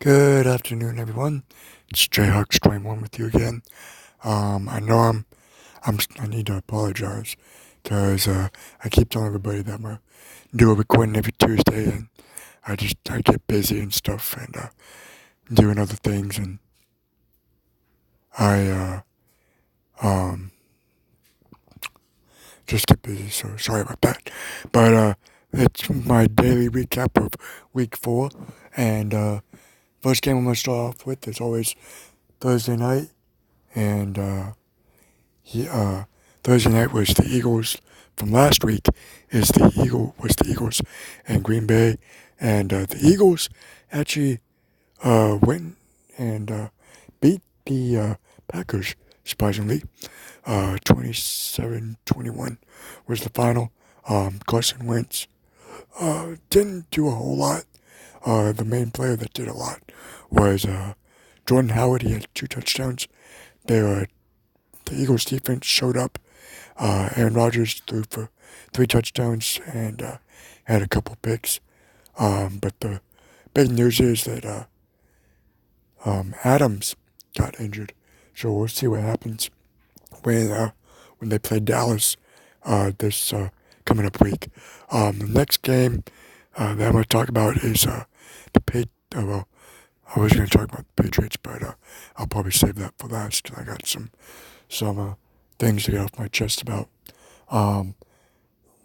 Good afternoon, everyone. It's Jayhawks21 with you again. I know I need to apologize because I keep telling everybody that I'm gonna do a recording every Tuesday, and I get busy and stuff, and doing other things, and I um just get busy. So sorry about that. But it's my daily recap of week 4, and first game I'm gonna start off with is always Thursday night, and He, Thursday night was the Eagles from last week. The Eagles and Green Bay, and the Eagles actually went and beat the Packers surprisingly. 27-21 was the final. Carson Wentz didn't do a whole lot. The main player that did a lot was Jordan Howard. He had 2 touchdowns. The Eagles defense showed up. Aaron Rodgers threw for 3 touchdowns and had a couple picks. But the big news is that Adams got injured, so we'll see what happens when they play Dallas this coming up week. The next game that I'm going to talk about is the well, I was going to talk about the Patriots, but I'll probably save that for last. I got some things to get off my chest about. Um,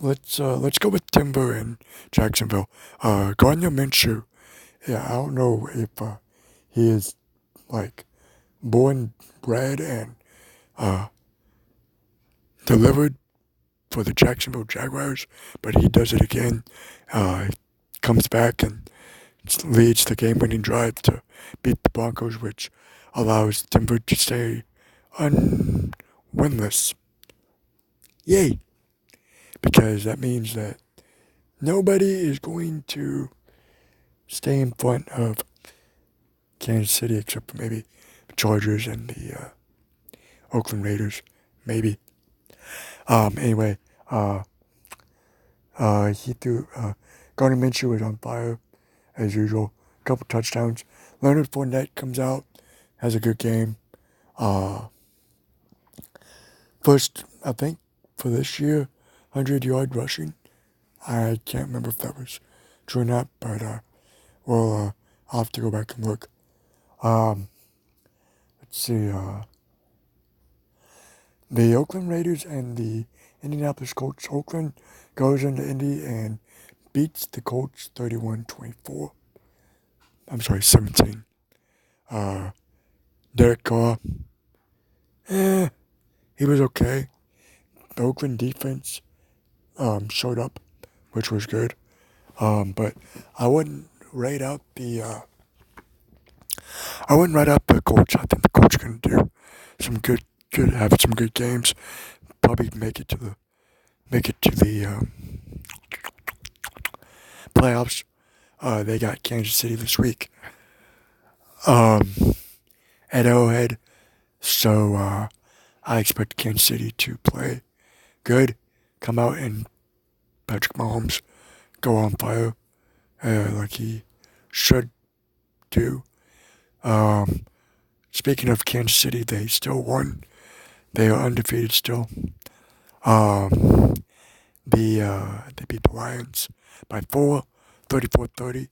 let's go with Denver and Jacksonville. Gardner Minshew. Yeah, I don't know if he is like born, bred, and uh, delivered for the Jacksonville Jaguars, but he does it again. He comes back and leads the game-winning drive to beat the Broncos, which allows Denver to stay winless. Yay! Because that means that nobody is going to stay in front of Kansas City except for maybe the Chargers and the Oakland Raiders, maybe. Anyway, he threw. Gardner Minshew was on fire as usual. Couple touchdowns. Leonard Fournette comes out, has a good game. First, I think for this year, 100-yard rushing. I can't remember if that was true or not, but I'll have to go back and look. Um, let's see. The Oakland Raiders and the Indianapolis Colts. Oakland goes into Indy and beats the Colts 31-24. I'm sorry, 17. Derek Carr, he was okay. The Oakland defense showed up, which was good. But I wouldn't rate out the Colts. I think the Colts can do some have some good games. Probably make it to the playoffs. They got Kansas City this week at Arrowhead, so I expect Kansas City to play good, come out and Patrick Mahomes go on fire like he should do. Speaking of Kansas City, they still won. They are undefeated still. Um, they beat the Lions by 4, 34-30,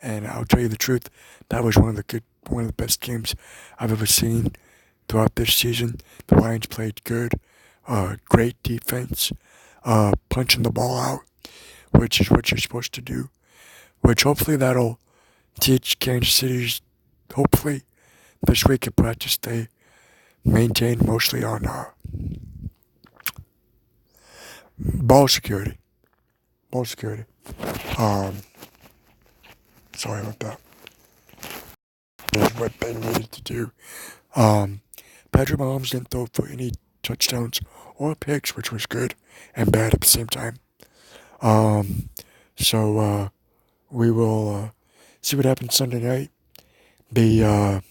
and I'll tell you the truth, that was one of the best games I've ever seen throughout this season. The Lions played good, great defense, punching the ball out, which is what you're supposed to do. Which hopefully that'll teach Kansas City's. Hopefully this week in practice they maintain mostly on ball security. Ball security. Um, Sorry about that. That's what they needed to do. Patrick Mahomes didn't throw for any touchdowns or picks, which was good and bad at the same time. So we will see what happens Sunday night. The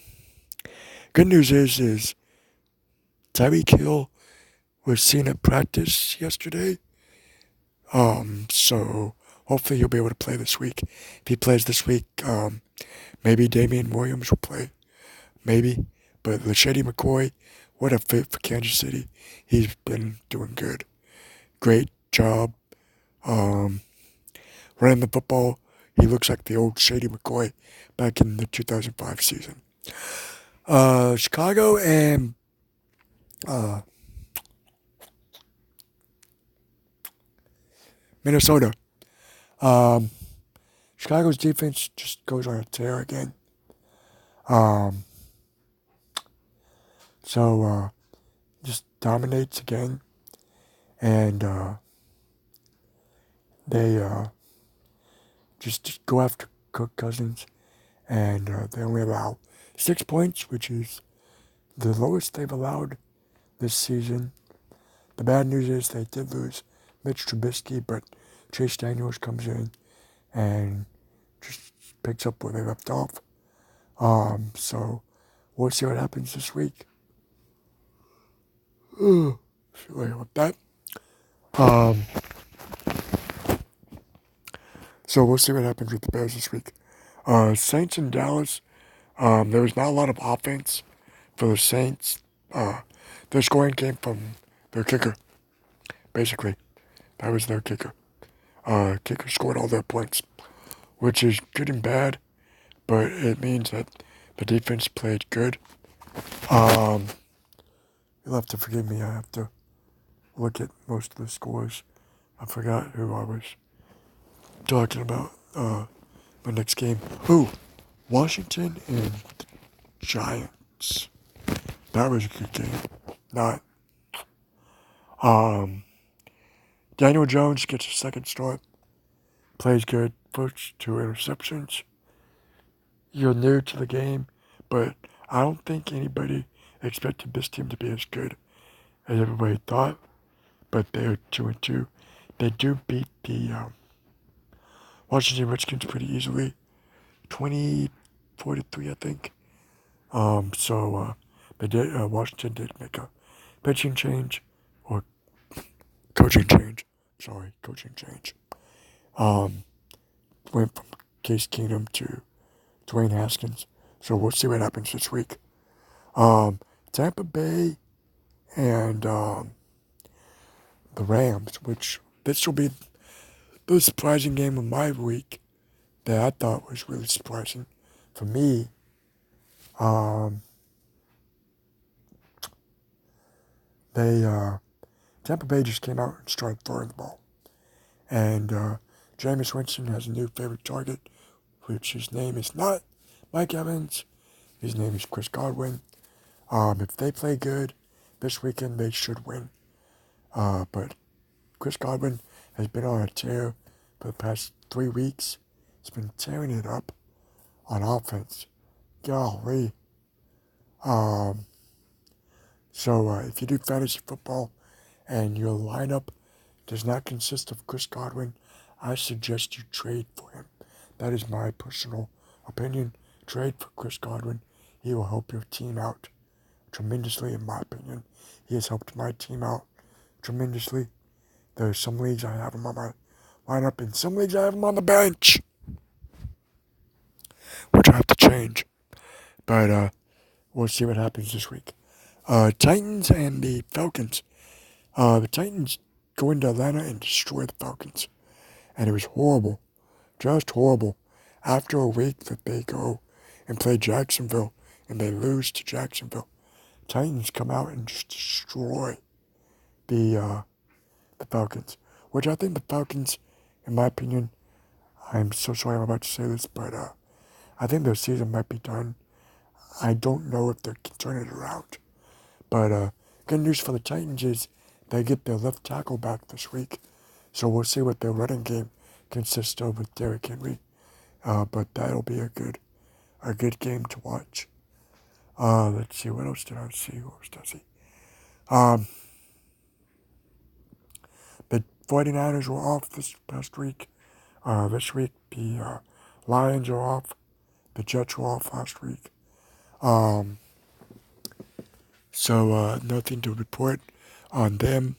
good news is Tyreek Hill was seen at practice yesterday. So hopefully he'll be able to play this week. If he plays this week, maybe Damian Williams will play. Maybe. But LaShady McCoy, what a fit for Kansas City. He's been doing good. Great job. Running the football. He looks like the old Shady McCoy back in the 2005 season. Chicago and Minnesota. Um, Chicago's defense just goes on a tear again. Um, so just dominates again, and they just go after Kirk Cousins, and they only allow 6 points, which is the lowest they've allowed this season. The bad news is they did lose Mitch Trubisky, but Chase Daniels comes in and just picks up where they left off. So we'll see what happens this week. Feel like with that. So we'll see what happens with the Bears this week. Saints in Dallas. There was not a lot of offense for the Saints. Their scoring came from their kicker, basically. That was their kicker. Kicker scored all their points, which is good and bad, but it means that the defense played good. You'll have to forgive me. I have to look at most of the scores. I forgot who I was talking about. My next game. Washington and the Giants. That was a good game. Not. Daniel Jones gets a second start. Plays good. First 2 interceptions. You're new to the game, but I don't think anybody expected this team to be as good as everybody thought. But they're 2-2. They do beat the Washington Redskins pretty easily, 24-3, I think. Washington did make a pitching change or coaching change. Coaching change. Went from Case Keenum to Dwayne Haskins. So we'll see what happens this week. Tampa Bay and the Rams, which this will be the surprising game of my week that I thought was really surprising for me. Tampa Bay just came out and started throwing the ball. And Jameis Winston has a new favorite target, which his name is not Mike Evans. His name is Chris Godwin. If they play good this weekend, they should win. But Chris Godwin has been on a tear for the past 3 weeks. He's been tearing it up on offense. Golly. So if you do fantasy football and your lineup does not consist of Chris Godwin, I suggest you trade for him. That is my personal opinion. Trade for Chris Godwin. He will help your team out tremendously, in my opinion. He has helped my team out tremendously. There are some leagues I have him on my lineup, and some leagues I have him on the bench, which I have to change. But we'll see what happens this week. Titans and the Falcons. The Titans go into Atlanta and destroy the Falcons. And it was horrible. Just horrible. After a week that they go and play Jacksonville and they lose to Jacksonville, Titans come out and just destroy the Falcons. Which I think the Falcons, in my opinion, I'm so sorry I'm about to say this, but I think their season might be done. I don't know if they can turn it around. But good news for the Titans is they get their left tackle back this week. So we'll see what their running game consists of with Derrick Henry. But that'll be a good game to watch. Let's see, what else did I see? The 49ers were off this past week. This week, the Lions are off. The Jets were off last week. So nothing to report on them.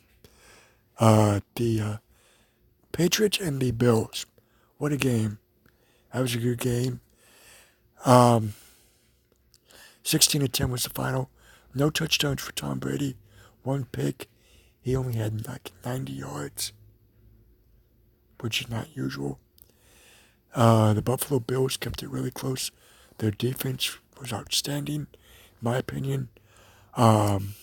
The Patriots and the Bills. what a game. That was a good game. Um, 16-10 was the final. No touchdowns for Tom Brady. One pick. He only had like 90 yards, which is not usual. The Buffalo Bills kept it really close. Their defense was outstanding, in my opinion. Um,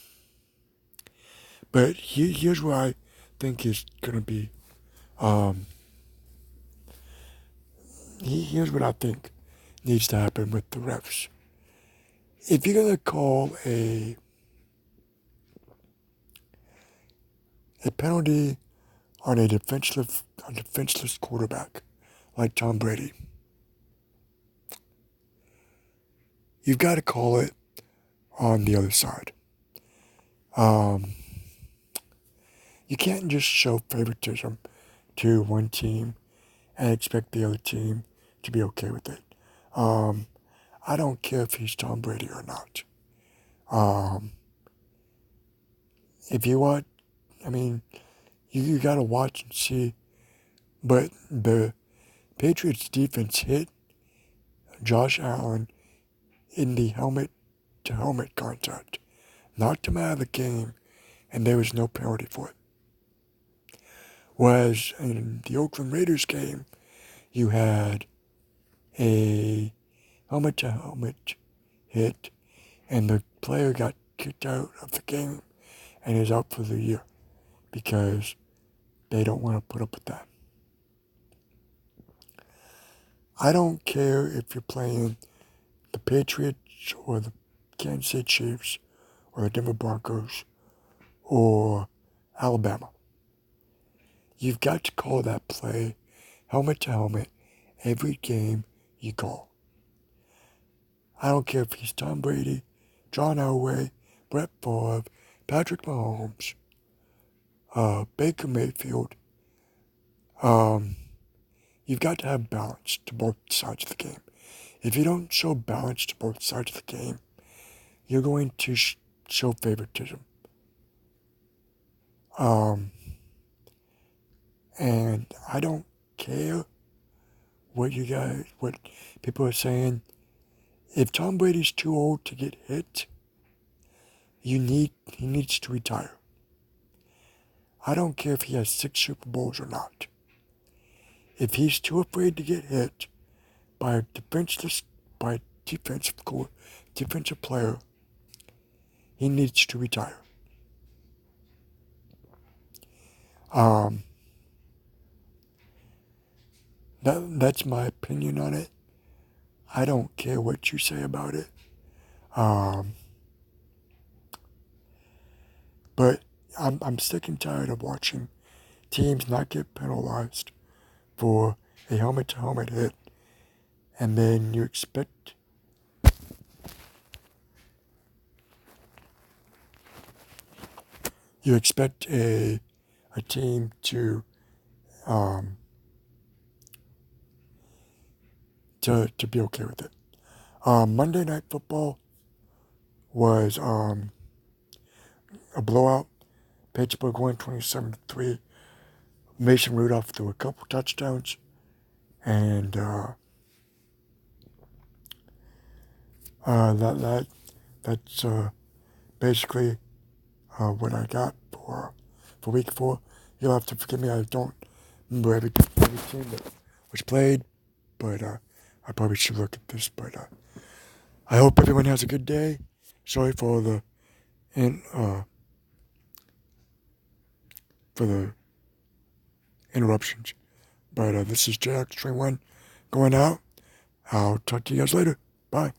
but here's what I think is going to be. Here's what I think needs to happen with the refs. If you're going to call a penalty on a defenseless quarterback like Tom Brady, you've got to call it on the other side. You can't just show favoritism to one team and expect the other team to be okay with it. I don't care if he's Tom Brady or not. If you want, I mean, you got to watch and see. But the Patriots defense hit Josh Allen in the helmet-to-helmet contact, knocked him out of the game, and there was no penalty for it. Whereas in the Oakland Raiders game, you had a helmet-to-helmet hit, and the player got kicked out of the game and is out for the year because they don't want to put up with that. I don't care if you're playing the Patriots or the Kansas City Chiefs or the Denver Broncos or Alabama. You've got to call that play helmet to helmet every game you call. I don't care if he's Tom Brady, John Elway, Brett Favre, Patrick Mahomes, Baker Mayfield. You've got to have balance to both sides of the game. If you don't show balance to both sides of the game, you're going to show favoritism. And I don't care what people are saying. If Tom Brady's too old to get hit, he needs to retire. I don't care if he has 6 Super Bowls or not. If he's too afraid to get hit by a defensive player, he needs to retire. That's my opinion on it. I don't care what you say about it. But I'm sick and tired of watching teams not get penalized for a helmet-to-helmet hit, and then you expect a team to be okay with it. Monday Night Football was a blowout. Pittsburgh won 27-3. Mason Rudolph threw a couple touchdowns, and that's basically what I got for week 4. You'll have to forgive me. I don't remember every team that was played, but I probably should look at this. But I hope everyone has a good day. Sorry for the interruptions. But this is JX21 going out. I'll talk to you guys later. Bye.